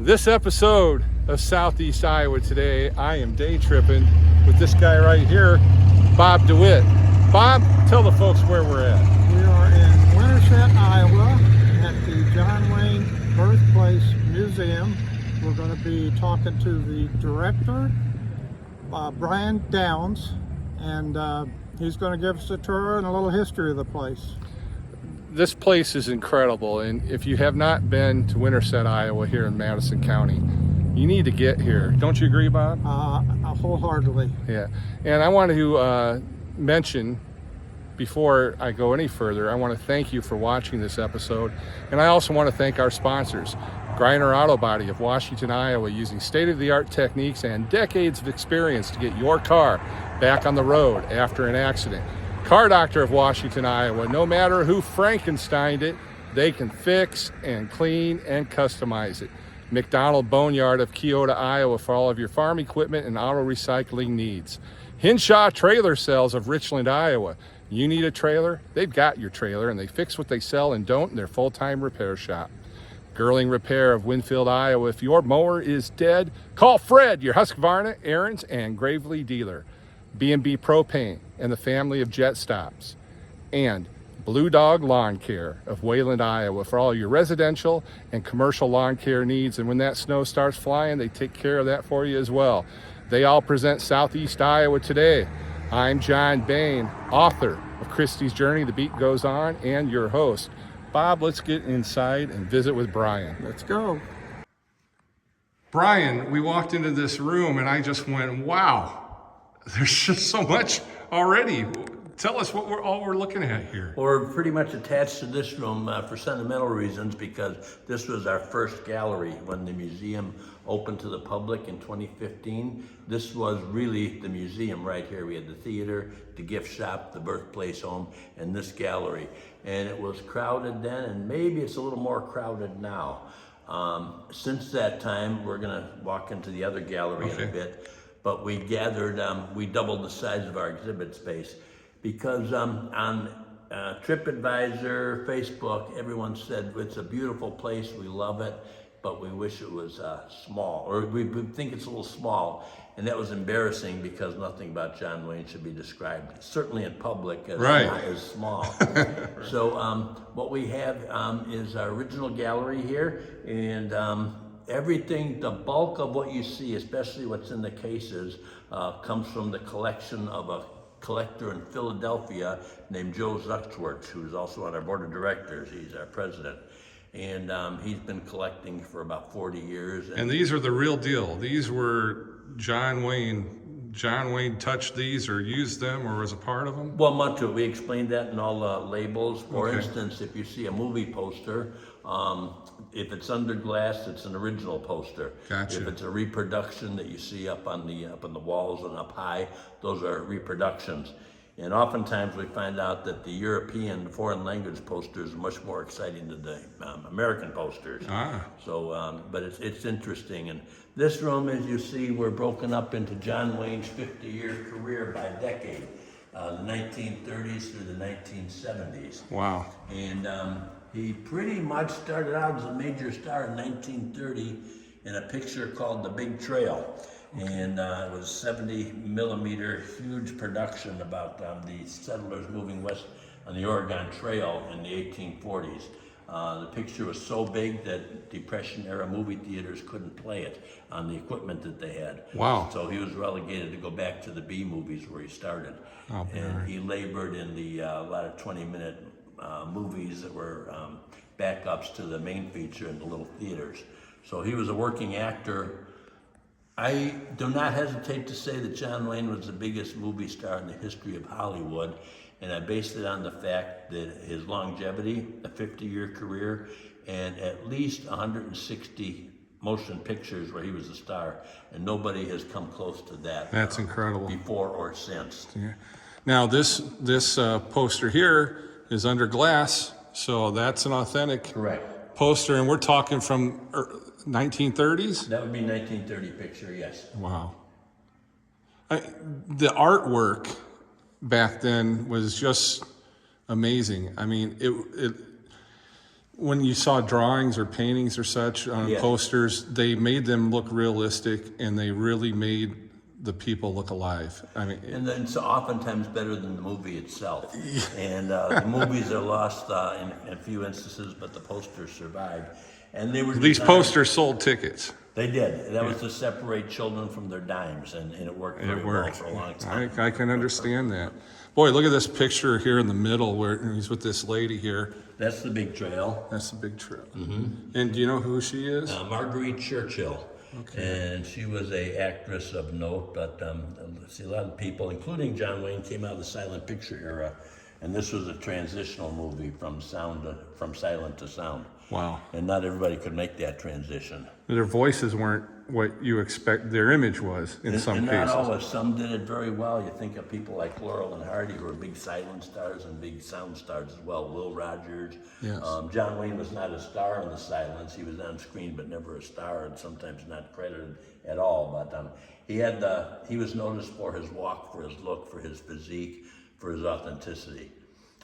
This episode of Southeast Iowa Today, I am day tripping with this guy right here, Bob Dewitt. Bob, tell the folks where we're at. We are in Winterset, Iowa at the John Wayne Birthplace Museum. We're going to be talking to the director, Brian Downs, and he's going to give us a tour and a little history of the place. This place is incredible, and if you have not been to Winterset, Iowa here in Madison County, you need to get here. Don't you agree, Bob? Wholeheartedly. Yeah, and I want to mention, before I go any further, I want to thank you for watching this episode, and I also want to thank our sponsors, Griner Auto Body of Washington, Iowa, using state-of-the-art techniques and decades of experience to get your car back on the road after an accident. Car Doctor of Washington, Iowa, no matter who Frankensteined it, they can fix and clean and customize it. McDonald Boneyard of Keota, Iowa, for all of your farm equipment and auto recycling needs. Hinshaw Trailer Sales of Richland, Iowa. You need a trailer? They've got your trailer, and they fix what they sell and don't in their full-time repair shop. Girling Repair of Winfield, Iowa. If your mower is dead, call Fred, your Husqvarna, Aaron's, and Gravely dealer. B&B Propane and the family of Jet Stops. And Blue Dog Lawn Care of Wayland, Iowa, for all your residential and commercial lawn care needs. And when that snow starts flying, they take care of that for you as well. They all present Southeast Iowa Today. I'm John Bain, author of Christie's Journey, The Beat Goes On, and your host. Bob, let's get inside and visit with Brian. Let's go. Brian, we walked into this room and I just went, wow, there's just so much already. Tell us what we're looking at here. Well, we're pretty much attached to this room for sentimental reasons, because this was our first gallery when the museum opened to the public in 2015. This was really the museum right here. We had the theater, the gift shop, the Birthplace home, and this gallery. And it was crowded then, and maybe it's a little more crowded now. Since that time, we're gonna walk into the other gallery in a bit, but we gathered, we doubled the size of our exhibit space. Because on TripAdvisor, Facebook, everyone said it's a beautiful place, we love it, but we wish it was small, or we think it's a little small. And that was embarrassing, because nothing about John Wayne should be described, certainly in public, as small. So what we have is our original gallery here, and everything, the bulk of what you see, especially what's in the cases, comes from the collection of a collector in Philadelphia named Joe Zuxworth, who's also on our board of directors. He's our president. And he's been collecting for about 40 years. And these are the real deal. These were John Wayne touched these or used them or was a part of them? Well, much of it. We explained that in all the labels. For instance, if you see a movie poster, if it's under glass, it's an original poster. Gotcha. If it's a reproduction that you see up on the walls and up high, those are reproductions. And oftentimes we find out that the European foreign language posters are much more exciting than the American posters. So, but it's interesting. And this room, as you see, we're broken up into John Wayne's 50-year career by decade, the 1930s through the 1970s. Wow. And he pretty much started out as a major star in 1930 in a picture called The Big Trail. And it was 70 millimeter, huge production about the settlers moving west on the Oregon Trail in the 1840s. The picture was so big that Depression-era movie theaters couldn't play it on the equipment that they had. Wow. So he was relegated to go back to the B movies where he started. And he labored in the a lot of 20-minute movies that were backups to the main feature in the little theaters. So he was a working actor. I do not hesitate to say that John Wayne was the biggest movie star in the history of Hollywood, and I based it on the fact that his longevity, a 50-year career, and at least 160 motion pictures where he was a star, and nobody has come close to that. That's incredible. Before or since. Yeah. Now this poster here is under glass, so that's an authentic poster, and we're talking from 1930s? That would be 1930 picture, yes. Wow. The artwork back then was just amazing. I mean, when you saw drawings or paintings or such on Yeah. posters, they made them look realistic, and they really made the people look alive. I mean, And then it's oftentimes better than the movie itself. And the movies are lost in a few instances, but the posters survived. And they were these designed- posters sold tickets. They did. That was to separate children from their dimes, and it worked very well for a long time. I can understand that. Boy, look at this picture here in the middle where he's with this lady here. That's the big trail. That's the big trip. And do you know who she is? Marguerite Churchill. And she was a actress of note, but see, a lot of people, including John Wayne, came out of the silent picture era, and this was a transitional movie from silent to sound. Wow. And not everybody could make that transition. Their voices weren't what you expect their image was in some and cases. not always. Some did it very well. You think of people like Laurel and Hardy, who were big silent stars and big sound stars as well. Will Rogers. Yes. John Wayne was not a star in the silence. He was on screen, but never a star, and sometimes not credited at all. But he was noticed for his walk, for his look, for his physique, for his authenticity,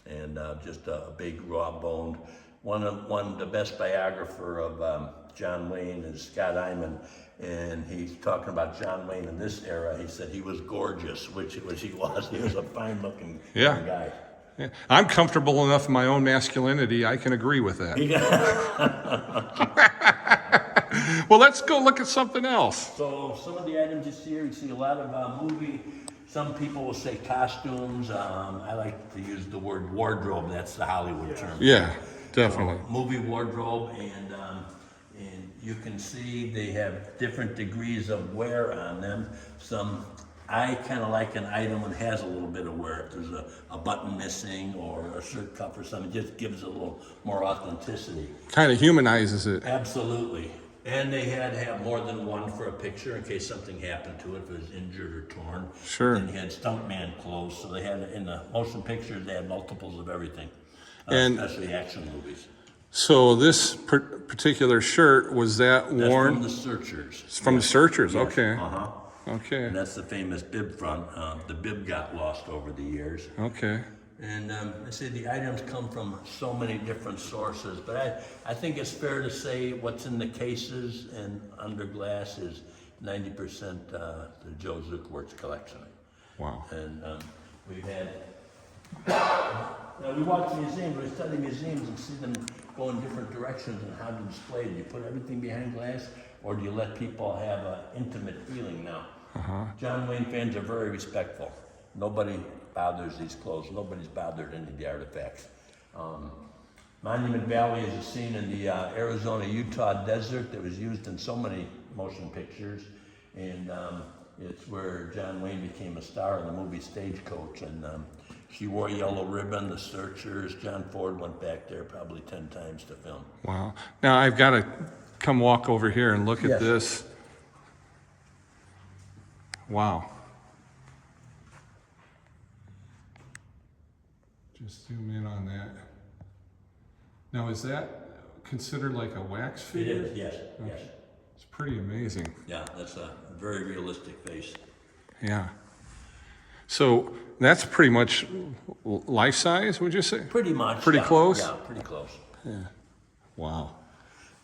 and just a big raw-boned. The best biographer of John Wayne is Scott Iman, and he's talking about John Wayne in this era. He said he was gorgeous, which he was. He was a fine-looking guy. Yeah. I'm comfortable enough in my own masculinity. I can agree with that. Well, let's go look at something else. So some of the items you see here, you see a lot of movie. Some people will say costumes. I like to use the word wardrobe. That's the Hollywood term. Yeah, definitely. Movie wardrobe, and you can see they have different degrees of wear on them. I kind of like an item that has a little bit of wear. If there's a button missing or a shirt cuff or something, it just gives it a little more authenticity. Kind of humanizes it. Absolutely. And they had to have more than one for a picture in case something happened to it, if it was injured or torn. Sure. And they had stuntman clothes, so they had, in the motion pictures, they had multiples of everything, And- especially action movies. So this particular shirt, was that That's worn? from the Searchers. It's from the Searchers, Yes. okay. Uh-huh. Okay, And that's the famous bib front. The bib got lost over the years. okay. And I say the items come from so many different sources, but I think it's fair to say what's in the cases and under glass is 90% the Joe Zuckwurz collection. Wow. And we've had, we walk museums, we study museums and see them go in different directions and how to display it. Do you put everything behind glass, or do you let people have an intimate feeling now? John Wayne fans are very respectful. Nobody bothers these clothes. Nobody's bothered any of the artifacts. Monument Valley is a scene in the Arizona-Utah desert that was used in so many motion pictures, and it's where John Wayne became a star in the movie Stagecoach, and she wore a yellow ribbon, the Searchers. John Ford went back there probably 10 times to film. Wow. Now I've got to come walk over here and look at Yes. this. Wow. Just zoom in on that. Now, is that considered like a wax It figure? is, yes, yes. It's pretty amazing. Yeah, that's a very realistic face. Yeah. So that's pretty much life size, would you say? Pretty much. Pretty yeah. close? Yeah, pretty close. Wow.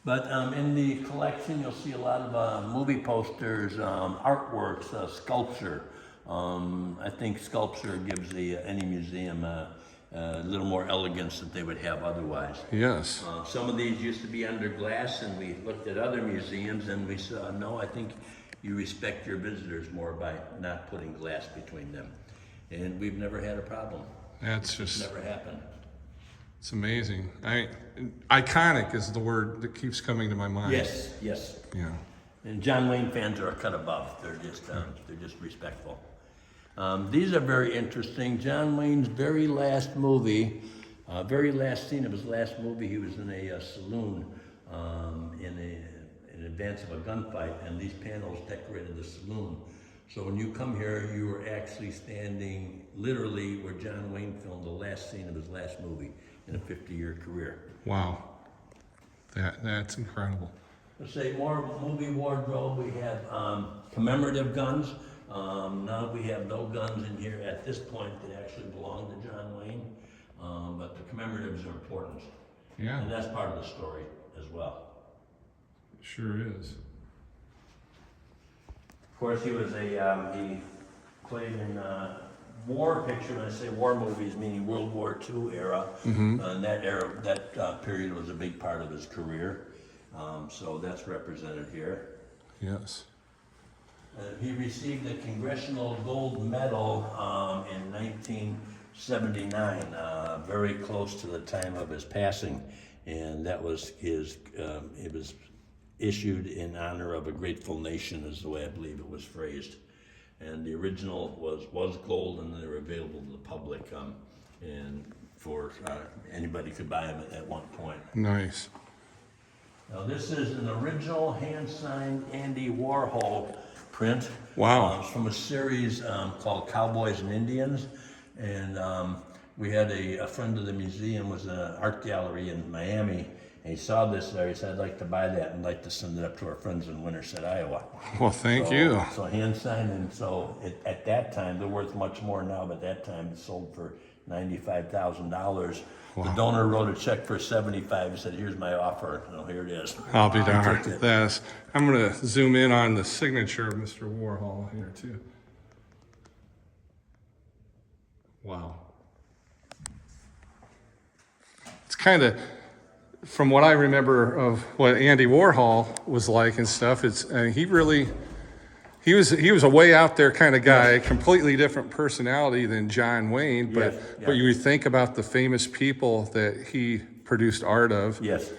But in the collection, you'll see a lot of movie posters, artworks, sculpture. I think sculpture gives any museum a little more elegance that they would have otherwise. Yes. Some of these used to be under glass, and we looked at other museums and we saw, no, I think you respect your visitors more by not putting glass between them. And we've never had a problem. That's just, Never happened. it's amazing. Iconic is the word that keeps coming to my mind. Yes, yes. Yeah. And John Wayne fans are a cut above. They're just respectful. These are very interesting. John Wayne's very last movie, very last scene of his last movie, he was in a saloon in advance of a gunfight, and these panels decorated the saloon. So when you come here, you are actually standing literally where John Wayne filmed the last scene of his last movie in a 50-year career. Wow. That's incredible. Let's say more movie wardrobe. We have commemorative guns. Now we have no guns in here at this point that actually belong to John Wayne, but the commemoratives are important. Yeah. And that's part of the story as well. It sure is. Of course, he was he played in war picture. When I say war movies, meaning World War II era. And that era, that period was a big part of his career. So that's represented here. Yes. He received a Congressional Gold Medal in 1979, very close to the time of his passing, and that was his. It was issued in honor of a grateful nation, is the way I believe it was phrased. And the original was gold, and they're available to the public, and for anybody could buy them at one point. Nice. Now this is an original hand-signed Andy Warhol print. Wow. It's from a series called Cowboys and Indians, and we had a friend of the museum was in an art gallery in Miami, and he saw this there. He said, "I'd like to buy that and like to send it up to our friends in Winterset, Iowa." Well, thank you. So hand-signed, and so at that time, they're worth much more now, but at that time it sold for $95,000. Wow. The donor wrote a check for $75. He said, "Here's my offer." So here it is. I'll be darned. took it. That's, I'm going to zoom in on the signature of Mr. Warhol here, too. Wow. It's kind of, from what I remember of what Andy Warhol was like and stuff, it's he was a way out there kind of guy, completely different personality than John Wayne, but Yes, yeah. but you think about the famous people that he produced art of. Yes.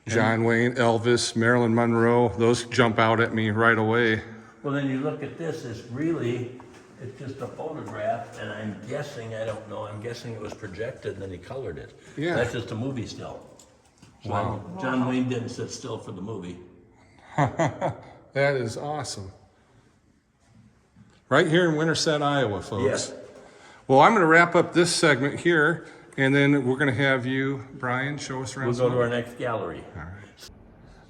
John Wayne, Elvis, Marilyn Monroe, those jump out at me right away. Well, then you look at this, it's just a photograph, and I'm guessing, I don't know, I'm guessing it was projected and then he colored it. Yeah. That's just a movie still. So Wow. John Wayne didn't sit still for the movie. That is awesome. Right here in Winterset, Iowa, folks. Yes. Well, I'm going to wrap up this segment here, and then we're going to have you, Brian, show us around. We'll go to our next gallery. All right.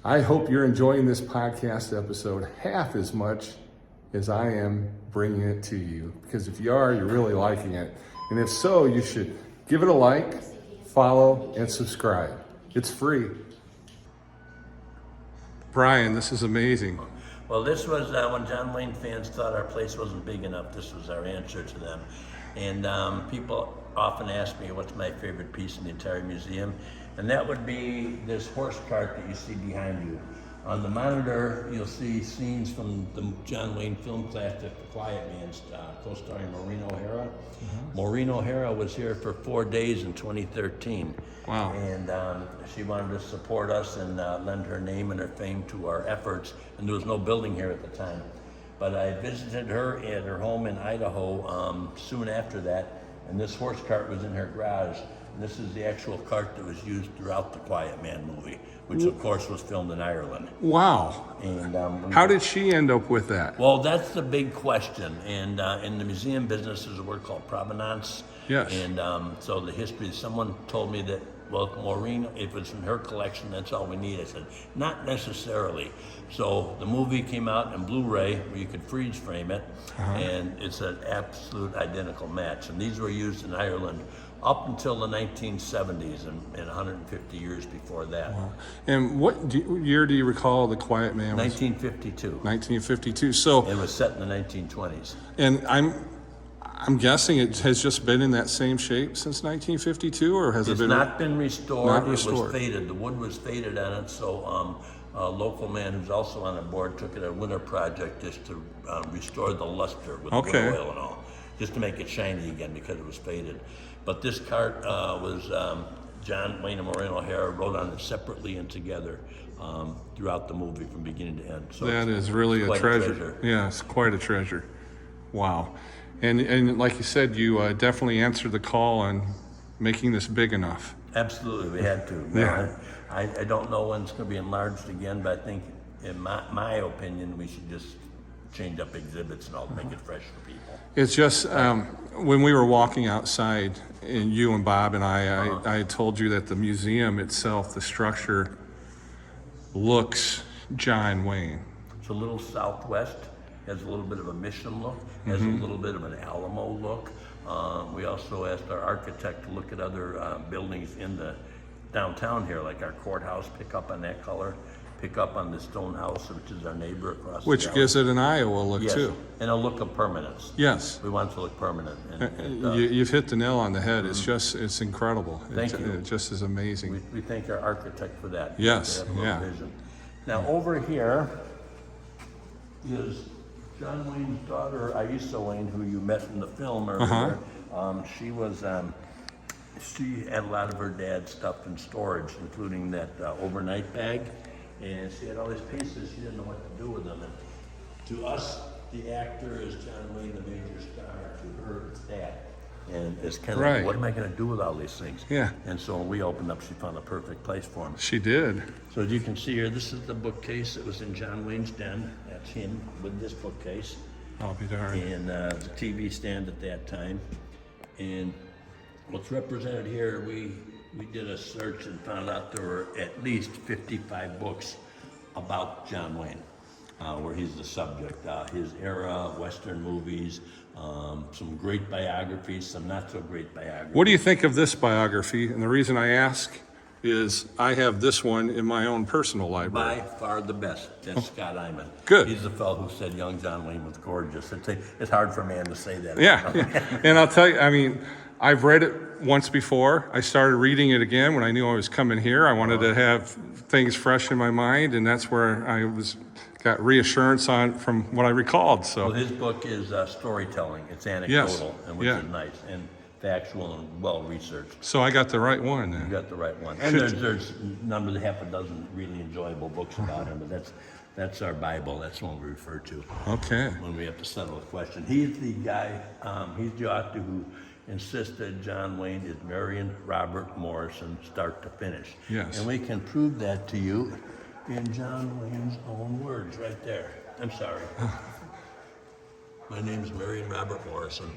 I hope you're enjoying this podcast episode half as much as I am bringing it to you, because if you are, you're really liking it. And if so, you should give it a like, follow, and subscribe. It's free. Brian, this is amazing. Well, this was when John Wayne fans thought our place wasn't big enough. This was our answer to them. And people often ask me what's my favorite piece in the entire museum. And that would be this horse cart that you see behind you. On the monitor, you'll see scenes from the John Wayne film classic, The Quiet Man, co-starring Maureen O'Hara. Maureen O'Hara was here for 4 days in 2013. Wow. And she wanted to support us and lend her name and her fame to our efforts. And there was no building here at the time. But I visited her at her home in Idaho soon after that, and this horse cart was in her garage. And this is the actual cart that was used throughout the Quiet Man movie, which of course was filmed in Ireland. Wow. And How did she end up with that? well, that's the big question. And in the museum business, there's a word called provenance. Yes. And so the history, someone told me that, well, Maureen, if it's in her collection, that's all we need. I said, not necessarily. So the movie came out in Blu-ray where you could freeze frame it, and it's an absolute identical match. And these were used in Ireland up until the 1970s and 150 years before that. Wow. And what year do you recall The Quiet Man was? 1952. 1952. So, It was set in the 1920s. and I'm guessing it has just been in that same shape since 1952, or has It's it been? not been restored. Not It restored. was faded. The wood was faded on it, so a local man who's also on the board took it a winter project just to restore the luster with Okay. wood oil and all, just to make it shiny again because it was faded. But this cart was John Wayne and Maureen O'Hara wrote on it separately and together throughout the movie from beginning to end. So That it's is really a quite treasure. Yeah, it's quite a treasure. Wow. And like you said, you definitely answered the call on making this big enough. Absolutely, we had to. Yeah. I don't know when it's going to be enlarged again, but I think, in my opinion, we should just change up exhibits and all, make it fresh for people. It's just when we were walking outside, and you and Bob and I told you that the museum itself, the structure, looks John Wayne. It's a little southwest, has a little bit of a Mission look, has a little bit of an Alamo look. We also asked our architect to look at other buildings in the downtown here, like our courthouse, pick up on that color, pick up on the stone house, which is our neighbor across Which the gives it an Iowa look yes, too. and a look of permanence. Yes. We want it to look permanent. And You've hit the nail on the head. It's incredible. Thank you. It just is amazing. we thank our architect for that. Yes, They have a little yeah. vision. Now over here is John Wayne's daughter, Aisa Wayne, who you met in the film earlier. She was, she had a lot of her dad's stuff in storage, including that overnight bag. And she had all these pieces, she didn't know what to do with them. And to us, the actor is John Wayne, the major star. To her, it's dad. And it's kind of Right. like, what am I going to do with all these things? Yeah. And so when we opened up, she found a perfect place for him. She did. So as you can see here, this is the bookcase that was in John Wayne's den. That's him with this bookcase. I'll be darned. And the TV stand at that time. And what's represented here, we did a search and found out there were at least 55 books about John Wayne, where he's the subject. His era, Western movies, some great biographies, some not so great biographies. What do you think of this biography? And the reason I ask is I have this one in my own personal library. By far the best. That's Scott Iman. Good. He's the fellow who said young John Wayne was gorgeous. It's hard for a man to say that. Yeah. And I'll tell you, I mean, I've read it once before. I started reading it again when I knew I was coming here. I wanted to have things fresh in my mind, and that's where I got reassurance from what I recalled. Well, So his book is storytelling. It's anecdotal, Yes. and which Yeah. is nice and factual and well researched. so I got the right one You then. got the right one. And there's number half a dozen really enjoyable books about him, but that's our Bible. That's the one we refer to Okay. when we have to settle a question. He's the guy. He's the author who insisted John Wayne is Marion Robert Morrison, start to finish. Yes. And we can prove that to you in John Wayne's own words, right there. I'm sorry. My name is Marion Robert Morrison.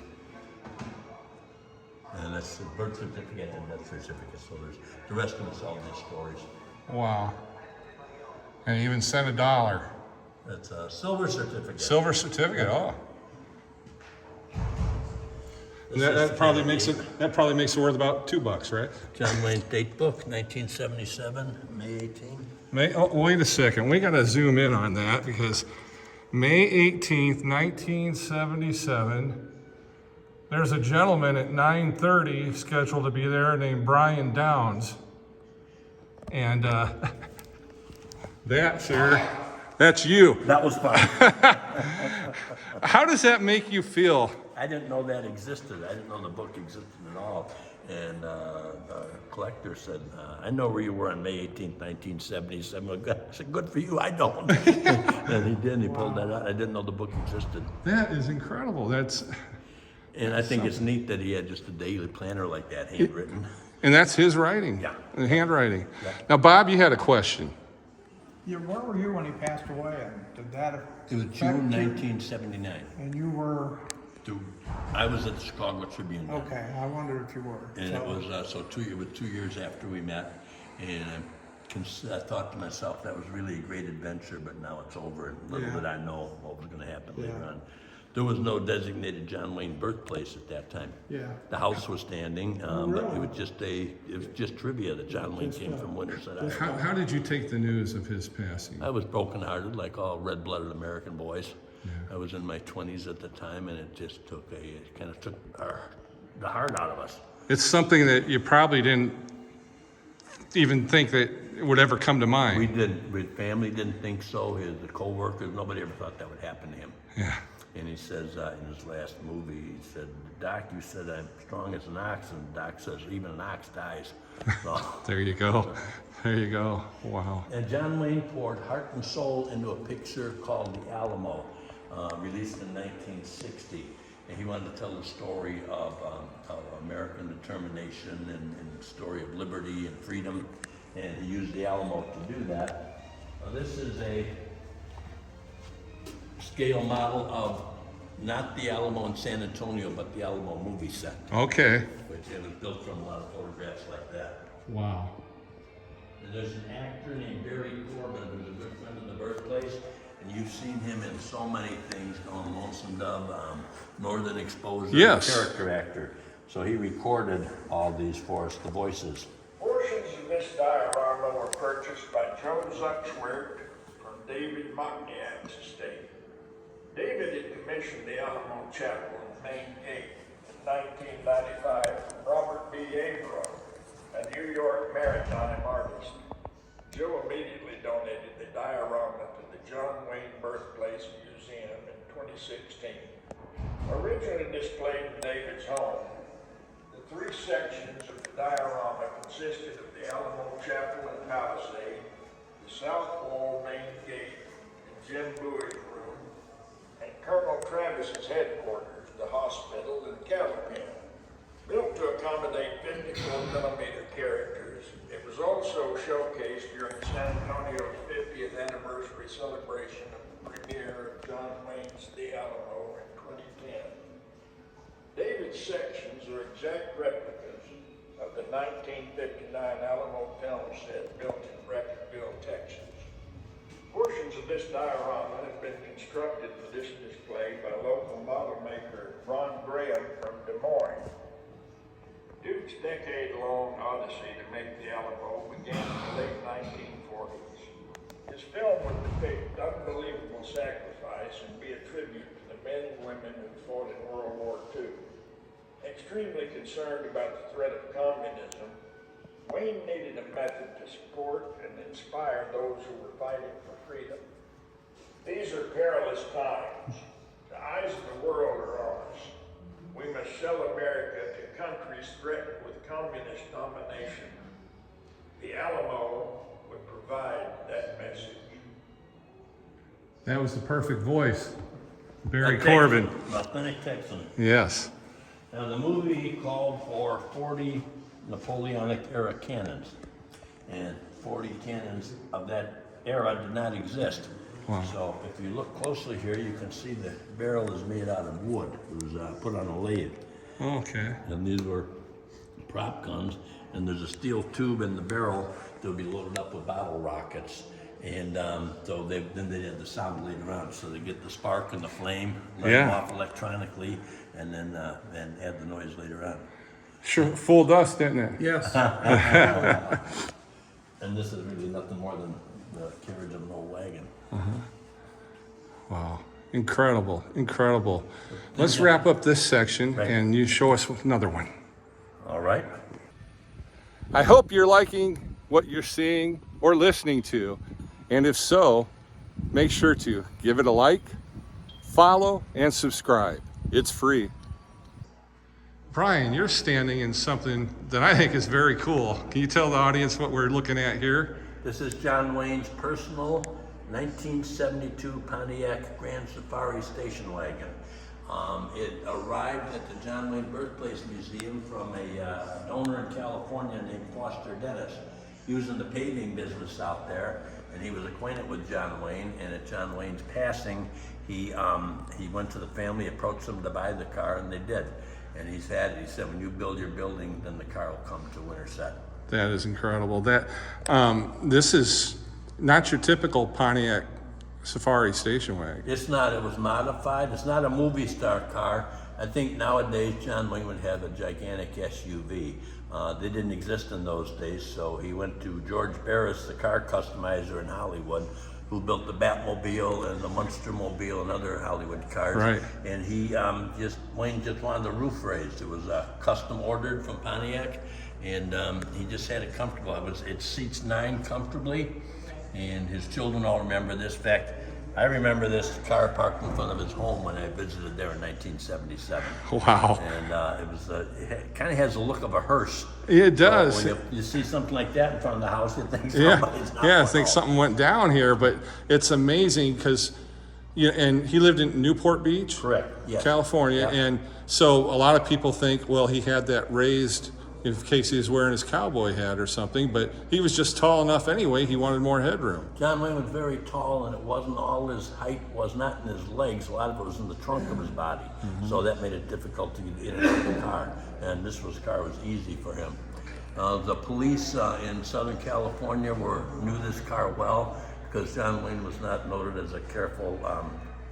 And that's the birth certificate and death certificate. So there's the rest of it's all these stories. Wow. And even sent $1. That's a silver certificate. Silver certificate. Oh. This That, is that probably the makes it worth about $2, right? John Wayne's date book, 1977, May 18. Wait a second. We got to zoom in on that because May 18th, 1977, there's a gentleman at 9:30 scheduled to be there named Brian Downs. And that, sir, that's you. That was fun. How does that make you feel? I didn't know that existed. I didn't know the book existed at all. And the collector said, I know where you were on May 18th, 1977. I said, good for you, I don't. And he did, and he pulled that out. I didn't know the book existed. That is incredible. And I think it's neat that he had just a daily planner like that, handwritten. And that's his writing. Yeah. And handwriting. Yeah. Now, Bob, you had a question. Yeah, where were you when he passed away? And did that It was June 1979. And you were, I was at the Chicago Tribune then. okay, I wondered if you were. And it was it was 2 years after we met, and I thought to myself that was really a great adventure, but now it's over. And little did I know what was going to happen later on. There was no designated John Wayne birthplace at that time. Yeah. The house was standing, but it was just trivia that John Wayne came from Winterset, Iowa. How did you take the news of his passing? I was brokenhearted, like all red-blooded American boys. I was in my 20s at the time, and it just kind of took the heart out of us. It's something that you probably didn't even think that it would ever come to mind. We didn't. His family didn't think so. The co-workers, nobody ever thought that would happen to him. Yeah. And he says in his last movie, he said, Doc, you said I'm strong as an ox, and Doc says even an ox dies. So, There you go. There you go. Wow. and John Wayne poured heart and soul into a picture called The Alamo, released in 1960. And he wanted to tell the story of American determination and the story of liberty and freedom. And he used the Alamo to do that. This is a scale model of not the Alamo in San Antonio, but the Alamo movie set, Okay. which it was built from a lot of photographs like that. Wow. And there's an actor named Barry Corbin who's a good friend of the Birthplace, and you've seen him in so many things, going Lonesome Dove, Northern Exposure, Yes. character actor. So he recorded all these for us, the voices. Portions of this diorama were purchased by Joe Zuxworth from David Mockniak's estate. David had commissioned the Alamo Chapel and main gate in 1995 from Robert B. Abram, a New York maritime artist. Joe immediately donated the diorama to the John Wayne Birthplace Museum in 2016. Originally displayed in David's home, the three sections of the diorama consisted of the Alamo Chapel and Palisade, the South Wall main gate and Jim Bowie's room, and Colonel Travis's headquarters, the hospital and cattle pen. Built to accommodate 54mm characters, it was also showcased during San Antonio's 50th anniversary celebration of the premiere of John Wayne's The Alamo in 2010. David's sections are exact replicas of the 1959 Alamo film set built in Rapidville, Texas. Portions of this diorama have been constructed for this display by local model maker Ron Graham from Des Moines. Duke's decade-long odyssey to make the Alamo began in the late 1940s. His film would depict unbelievable sacrifice and be a tribute to the men and women who fought in World War II. Extremely concerned about the threat of communism, Wayne needed a method to support and inspire those who were fighting for freedom. These are perilous times. The eyes of the world are on us. We must sell America to countries threatened with communist domination. The Alamo would provide that message. That was the perfect voice. Barry A Corbin. Texan, authentic Texan. Yes. Now the movie called for 40 Napoleonic era cannons, and 40 cannons of that era did not exist. Wow. So if you look closely here, you can see the barrel is made out of wood. It was put on a lathe. Okay. And these were prop guns, and there's a steel tube in the barrel that would be loaded up with bottle rockets. And so then they had the sound later on, so they get the spark and the flame, let them off electronically, and then add the noise later on. Sure fooled us, didn't it? Yes. And this is really nothing more than the carriage of an old wagon. Wow. Incredible. Incredible. Let's wrap up this section and you show us another one. All right. I hope you're liking what you're seeing or listening to. And if so, make sure to give it a like, follow, and subscribe. It's free. Brian, you're standing in something that I think is very cool. Can you tell the audience what we're looking at here? This is John Wayne's personal 1972 Pontiac Grand Safari station wagon. It arrived at the John Wayne Birthplace Museum from a donor in California named Foster Dennis. He was in the paving business out there, and he was acquainted with John Wayne, and at John Wayne's passing, he went to the family, approached them to buy the car, and they did. And he said, when you build your building, then the car will come to Winterset. That is incredible. This is not your typical Pontiac Safari station wagon. It's not, it was modified. It's not a movie star car. I think nowadays John Wayne would have a gigantic SUV. They didn't exist in those days, so he went to George Barris, the car customizer in Hollywood, who built the Batmobile and the Munstermobile and other Hollywood cars. Right. And Wayne just wanted the roof raised. It was custom ordered from Pontiac, and he just had it comfortable. It seats 9 comfortably, and his children all remember this. In fact, I remember this car parked in front of his home when I visited there in 1977. Wow. And it kind of has the look of a hearse. It does. So when you see something like that in front of the house, you think somebody's not I think something went down here, but it's amazing because, and he lived in Newport Beach, correct, yes. California, Yeah. and so a lot of people think, well, he had that raised in case he was wearing his cowboy hat or something, but he was just tall enough anyway. He wanted more headroom. John Wayne was very tall, and it wasn't all his height was not in his legs. A lot of it was in the trunk of his body, so that made it difficult to get in and out of the car. And this car was easy for him. The police in Southern California knew this car well because John Wayne was not noted as a careful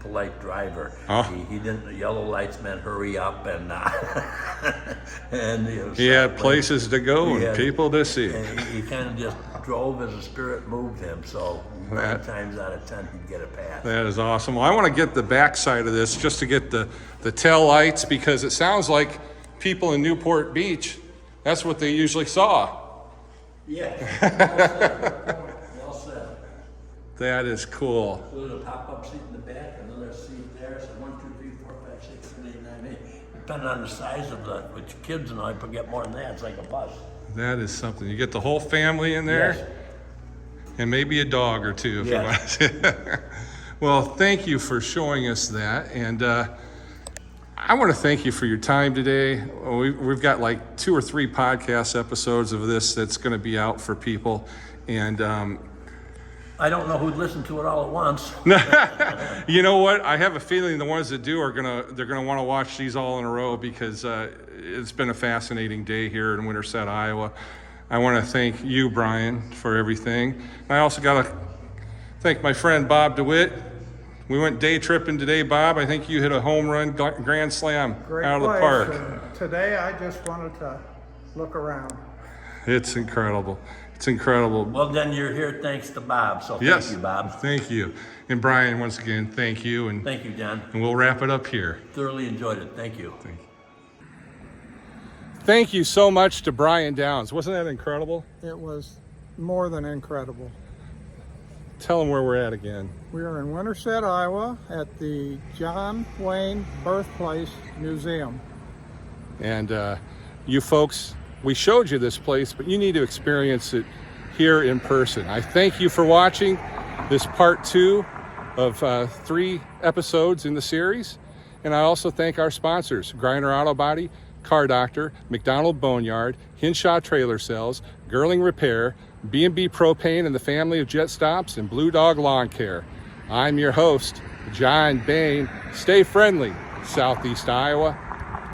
polite driver. Oh. He didn't. The yellow lights meant hurry up, and and He had places to go and had- people to see. And he kind of just drove as the Spirit moved him. So That- 9 times out of 10 he'd get a pass. That is awesome. Well, I want to get the back side of this just to get the tail lights, because it sounds like people in Newport Beach, that's what they usually saw. Yes. Well said. Well said. That is cool. So there's a pop-up seat in the back, another seat there. So 1, 2, 3, 4, 5, 6, 7, 8, 9, 8. Depending on the size of the, with kids and all, you get more than that. It's like a bus. That is something. You get the whole family in there, Yes. and maybe a dog or two if Yes. you want. Well, thank you for showing us that, and I want to thank you for your time today. We've got like 2 or 3 podcast episodes of this that's going to be out for people, and I don't know who'd listen to it all at once. you know what? I have a feeling the ones that do they're gonna want to watch these all in a row, because it's been a fascinating day here in Winterset, Iowa. I want to thank you, Brian, for everything. And I also got to thank my friend Bob Dewitt. We went day tripping today, Bob. I think you hit a home run grand slam Great out of the place. park. And today I just wanted to look around. It's incredible. It's incredible. Well, then you're here thanks to Bob. So Yes. thank you, Bob. Thank you. And Brian, once again, thank you. And Thank you, John. we'll wrap it up here. Thoroughly enjoyed it. Thank you. Thank you so much to Brian Downs. Wasn't that incredible? It was more than incredible. Tell him where we're at again. We are in Winterset, Iowa at the John Wayne Birthplace Museum. And you folks, we showed you this place, but you need to experience it here in person. I thank you for watching this part 2 of 3 episodes in the series. And I also thank our sponsors, Griner Auto Body, Car Doctor, McDonald Boneyard, Hinshaw Trailer Sales, Girling Repair, B&B Propane and the family of Jet Stops, and Blue Dog Lawn Care. I'm your host, John Bain. Stay friendly, Southeast Iowa.